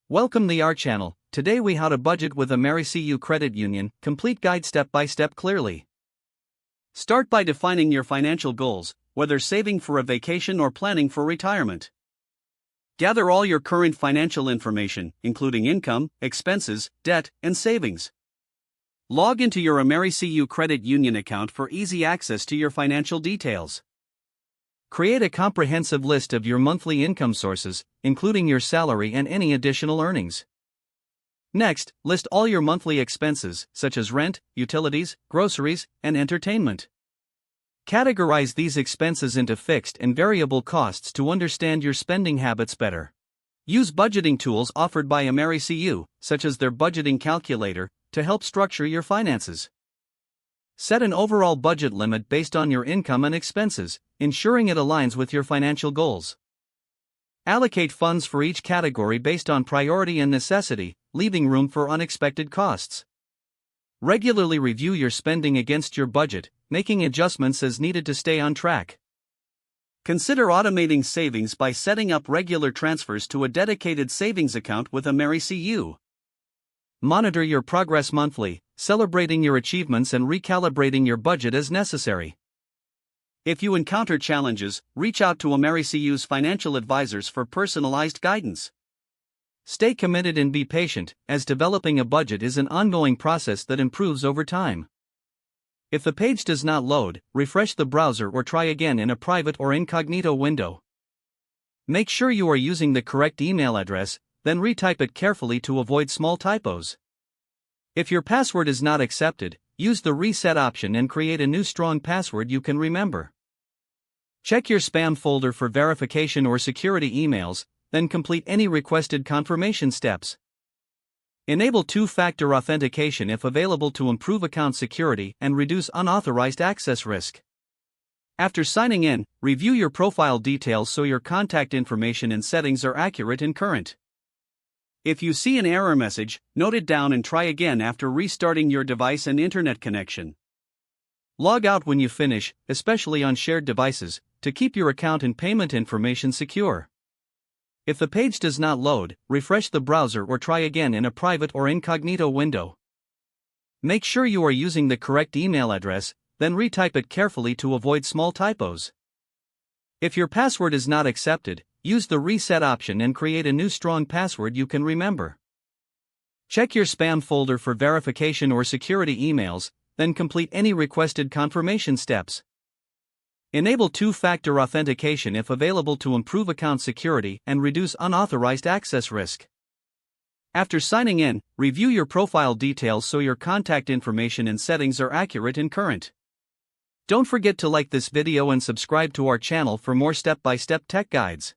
Welcome to our channel. Today we how to budget with AmeriCU Credit Union, complete guide step by step clearly. Start by defining your financial goals, whether saving for a vacation or planning for retirement. Gather all your current financial information, including income, expenses, debt, and savings. Log into your AmeriCU Credit Union account for easy access to your financial details. Create a comprehensive list of your monthly income sources, including your salary and any additional earnings. Next, list all your monthly expenses, such as rent, utilities, groceries, and entertainment. Categorize these expenses into fixed and variable costs to understand your spending habits better. Use budgeting tools offered by AmeriCU, such as their budgeting calculator, to help structure your finances. Set an overall budget limit based on your income and expenses, ensuring it aligns with your financial goals. Allocate funds for each category based on priority and necessity, leaving room for unexpected costs. Regularly review your spending against your budget, making adjustments as needed to stay on track. Consider automating savings by setting up regular transfers to a dedicated savings account with AmeriCU. Monitor your progress monthly, celebrating your achievements and recalibrating your budget as necessary. If you encounter challenges, reach out to AmeriCU's financial advisors for personalized guidance. Stay committed and be patient, as developing a budget is an ongoing process that improves over time. If the page does not load, refresh the browser or try again in a private or incognito window. Make sure you are using the correct email address, then retype it carefully to avoid small typos. If your password is not accepted, use the reset option and create a new strong password you can remember. Check your spam folder for verification or security emails, then complete any requested confirmation steps. Enable two-factor authentication if available to improve account security and reduce unauthorized access risk. After signing in, review your profile details so your contact information and settings are accurate and current. If you see an error message, note it down and try again after restarting your device and internet connection. Log out when you finish, especially on shared devices, to keep your account and payment information secure. If the page does not load, refresh the browser or try again in a private or incognito window. Make sure you are using the correct email address, then retype it carefully to avoid small typos. If your password is not accepted, use the reset option and create a new strong password you can remember. Check your spam folder for verification or security emails, then complete any requested confirmation steps. Enable two-factor authentication if available to improve account security and reduce unauthorized access risk. After signing in, review your profile details so your contact information and settings are accurate and current. Don't forget to like this video and subscribe to our channel for more step-by-step tech guides.